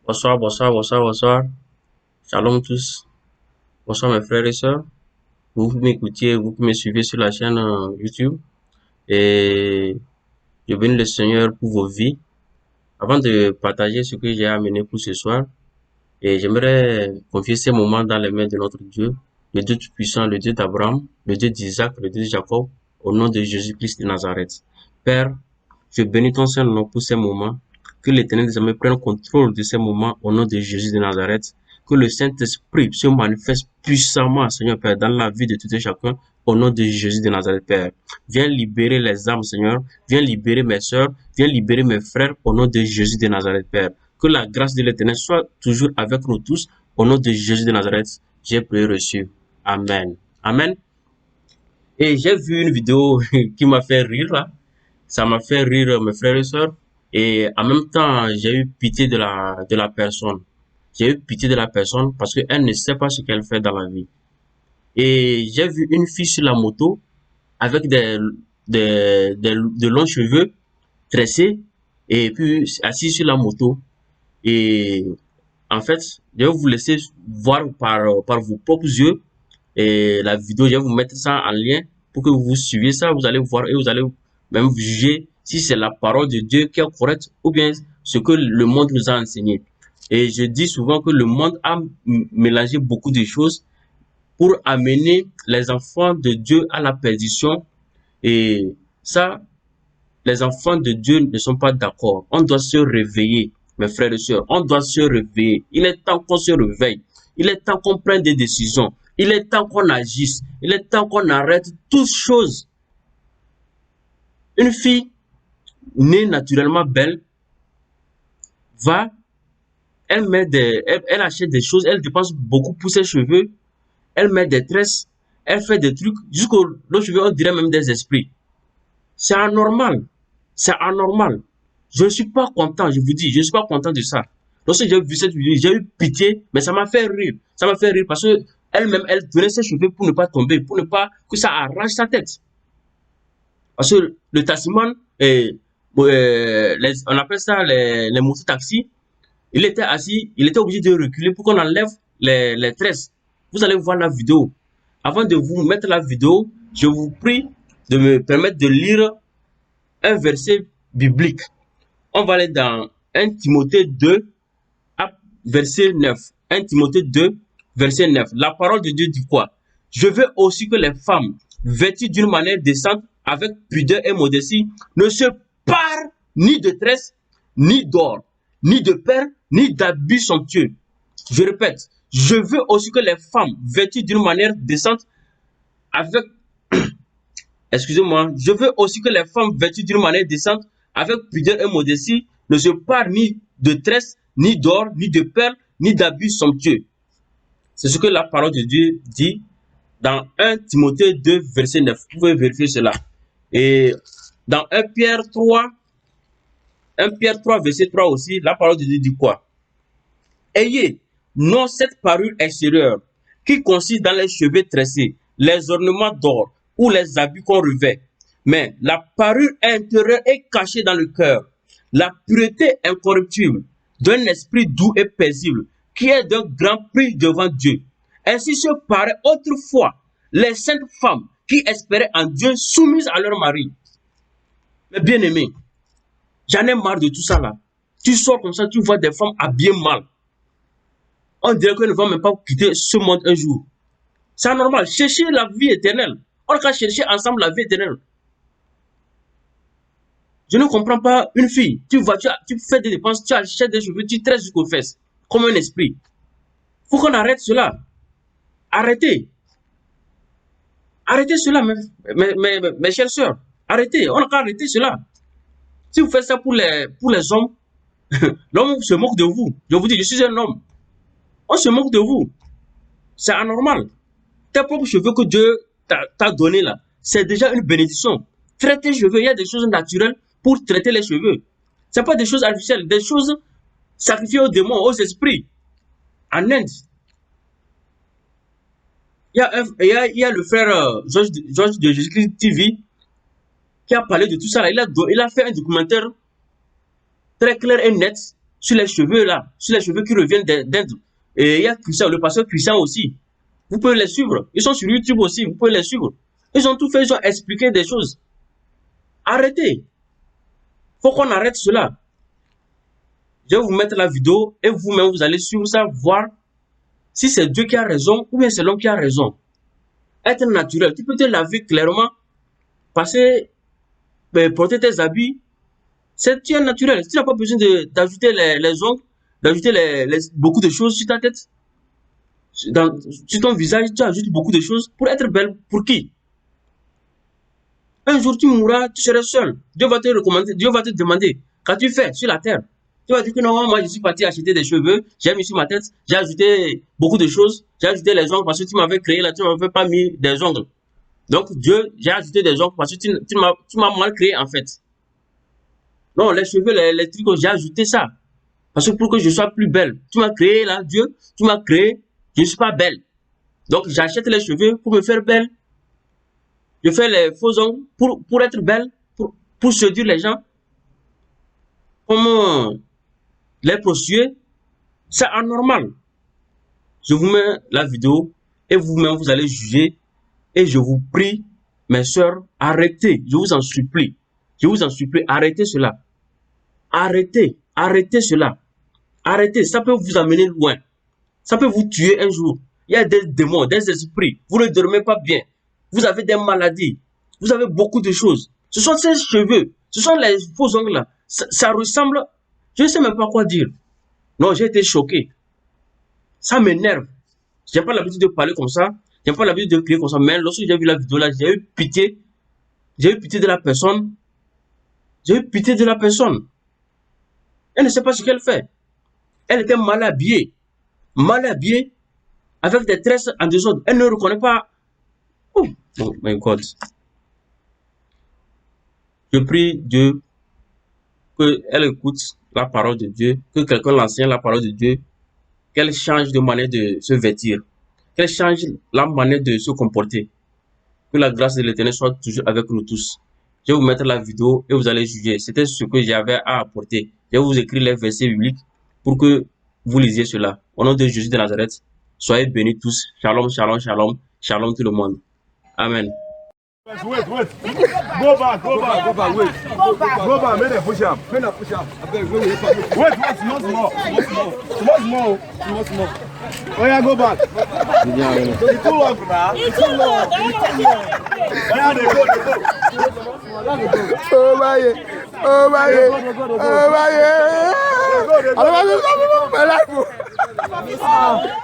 Bonsoir, bonsoir, bonsoir, bonsoir. Shalom tous. Bonsoir mes frères et sœurs. Vous qui m'écoutiez, vous qui me suivez sur la chaîne YouTube. Et je bénis le Seigneur pour vos vies. Avant de partager ce que j'ai amené pour ce soir, et j'aimerais confier ces moments dans les mains de notre Dieu, le Dieu Tout-Puissant, le Dieu d'Abraham, le Dieu d'Isaac, le Dieu de Jacob, au nom de Jésus-Christ de Nazareth. Père, je bénis ton Saint-Nom pour ces moments. Que l'Éternel désormais prenne contrôle de ces moments au nom de Jésus de Nazareth. Que le Saint-Esprit se manifeste puissamment, Seigneur Père, dans la vie de tout et chacun au nom de Jésus de Nazareth, Père. Viens libérer les âmes, Seigneur. Viens libérer mes sœurs. Viens libérer mes frères au nom de Jésus de Nazareth, Père. Que la grâce de l'Éternel soit toujours avec nous tous au nom de Jésus de Nazareth. J'ai prié reçu. Amen. Amen. Et j'ai vu une vidéo qui m'a fait rire là. Ça m'a fait rire mes frères et sœurs. Et en même temps, j'ai eu pitié de la personne. J'ai eu pitié de la personne parce qu'elle ne sait pas ce qu'elle fait dans la vie. Et j'ai vu une fille sur la moto avec de longs cheveux tressés et puis assise sur la moto. Et en fait, je vais vous laisser voir par vos propres yeux et la vidéo. Je vais vous mettre ça en lien pour que vous suiviez ça. Vous allez voir et vous allez même juger si c'est la parole de Dieu qui est correcte ou bien ce que le monde nous a enseigné. Et je dis souvent que le monde a mélangé beaucoup de choses pour amener les enfants de Dieu à la perdition. Et ça, les enfants de Dieu ne sont pas d'accord. On doit se réveiller, mes frères et sœurs. On doit se réveiller. Il est temps qu'on se réveille. Il est temps qu'on prenne des décisions. Il est temps qu'on agisse. Il est temps qu'on arrête toutes choses. Une fille née naturellement belle va, elle achète des choses, elle dépense beaucoup pour ses cheveux, elle met des tresses, elle fait des trucs jusqu'aux cheveux, on dirait même des esprits. C'est anormal. C'est anormal. Je ne suis pas content, je vous dis, je ne suis pas content de ça. Lorsque j'ai vu cette vidéo, j'ai eu pitié, mais ça m'a fait rire. Ça m'a fait rire parce que elle-même, elle tenait ses cheveux pour ne pas tomber, pour ne pas que ça arrache sa tête. Parce que le taximan, on appelle ça les mototaxis, il était assis, il était obligé de reculer pour qu'on enlève les tresses. Vous allez voir la vidéo. Avant de vous mettre la vidéo, je vous prie de me permettre de lire un verset biblique. On va aller dans 1 Timothée 2, verset 9. 1 Timothée 2, verset 9. La parole de Dieu dit quoi? Je veux aussi que les femmes, vêtues d'une manière décente, avec pudeur et modestie, ne se parent ni de tresses, ni d'or, ni de perles, ni d'habits somptueux. Je répète, je veux aussi que les femmes, vêtues d'une manière décente, avec excusez-moi, je veux aussi que les femmes vêtues d'une manière décente, avec pudeur et modestie, ne se parent ni de tresses, ni d'or, ni de perles, ni d'habits somptueux. C'est ce que la parole de Dieu dit dans 1 Timothée 2, verset 9. Vous pouvez vérifier cela. Et dans 1 Pierre 3, verset 3 aussi, la parole de Dieu dit quoi? Ayez non cette parure extérieure qui consiste dans les cheveux tressés, les ornements d'or ou les habits qu'on revêt. Mais la parure intérieure est cachée dans le cœur. La pureté incorruptible d'un esprit doux et paisible qui est d'un grand prix devant Dieu. Ainsi se paraît autrefois les saintes femmes qui espéraient en Dieu soumises à leur mari. Mais bien aimé, j'en ai marre de tout ça là. Tu sors comme ça, tu vois des femmes habillées mal. On dirait qu'elles ne vont même pas quitter ce monde un jour. C'est anormal. Cherchez la vie éternelle. On va chercher ensemble la vie éternelle. Je ne comprends pas une fille. Tu vas, tu fais des dépenses, tu achètes des cheveux, tu tresses jusqu'aux fesses. Comme un esprit. Faut qu'on arrête cela. Arrêtez. Arrêtez cela, mes chères sœurs. Arrêtez. On n'a qu'à arrêter cela. Si vous faites ça pour les hommes, l'homme se moque de vous. Je vous dis, je suis un homme. On se moque de vous. C'est anormal. Tes propres cheveux que Dieu t'a donné là, c'est déjà une bénédiction. Traiter les cheveux, il y a des choses naturelles pour traiter les cheveux. Ce n'est pas des choses artificielles, des choses sacrifiées aux démons, aux esprits. En Inde, il y a le frère Georges de Jésus-Christ TV qui a parlé de tout ça. Là. Il a fait un documentaire très clair et net sur les cheveux là, sur les cheveux qui reviennent d'Inde. Et il y a Christian, le pasteur Christian aussi. Vous pouvez les suivre. Ils sont sur YouTube aussi, vous pouvez les suivre. Ils ont tout fait, ils ont expliqué des choses. Arrêtez. Faut qu'on arrête cela. Je vais vous mettre la vidéo et vous-même, vous allez suivre ça, voir si c'est Dieu qui a raison ou bien c'est l'homme qui a raison. Être naturel. Tu peux te laver clairement, passer, porter tes habits. Tu es naturel. Tu n'as pas besoin d'ajouter les ongles, d'ajouter beaucoup de choses sur ta tête. Sur ton visage, tu ajoutes beaucoup de choses pour être belle. Pour qui? Un jour, tu mourras, tu seras seul. Dieu va te recommander, Dieu va te demander, qu'as-tu fait sur la terre? Tu vas dire que non, moi je suis parti acheter des cheveux, j'ai mis sur ma tête, j'ai ajouté beaucoup de choses, j'ai ajouté les ongles parce que tu m'avais créé là, tu m'avais pas mis des ongles. Donc Dieu, j'ai ajouté des ongles parce que tu m'as mal créé en fait. Non, les cheveux, les trucs, j'ai ajouté ça. Parce que pour que je sois plus belle. Tu m'as créé là, Dieu, tu m'as créé, je ne suis pas belle. Donc j'achète les cheveux pour me faire belle. Je fais les faux ongles pour être belle, pour séduire les gens. Comme les prostituées, c'est anormal. Je vous mets la vidéo et vous-même vous allez juger. Et je vous prie, mes sœurs, arrêtez. Je vous en supplie. Je vous en supplie, arrêtez cela. Arrêtez, arrêtez cela. Arrêtez, ça peut vous amener loin. Ça peut vous tuer un jour. Il y a des démons, des esprits. Vous ne dormez pas bien. Vous avez des maladies. Vous avez beaucoup de choses. Ce sont ces cheveux. Ce sont les faux ongles là. Ça ressemble. Je ne sais même pas quoi dire. Non, j'ai été choqué. Ça m'énerve. Je n'ai pas l'habitude de parler comme ça. Je n'ai pas l'habitude de crier comme ça. Mais lorsque j'ai vu la vidéo là, j'ai eu pitié. J'ai eu pitié de la personne. J'ai eu pitié de la personne. Elle ne sait pas ce qu'elle fait. Elle était mal habillée. Mal habillée. Avec des tresses en désordre. Elle ne reconnaît pas. Oh my God. Je prie Dieu qu'elle écoute la parole de Dieu, que quelqu'un l'enseigne la parole de Dieu, qu'elle change de manière de se vêtir, qu'elle change la manière de se comporter. Que la grâce de l'Éternel soit toujours avec nous tous. Je vais vous mettre la vidéo et vous allez juger. C'était ce que j'avais à apporter. Je vais vous écrire les versets bibliques pour que vous lisiez cela. Au nom de Jésus de Nazareth, soyez bénis tous. Shalom, shalom, shalom. Shalom tout le monde. Amen. Wait. Go back, wait. Go back, make them push up. Wait, small. Oh yeah, go back. It's too long now. It's too long. Oh yeah, they go. Oh my God.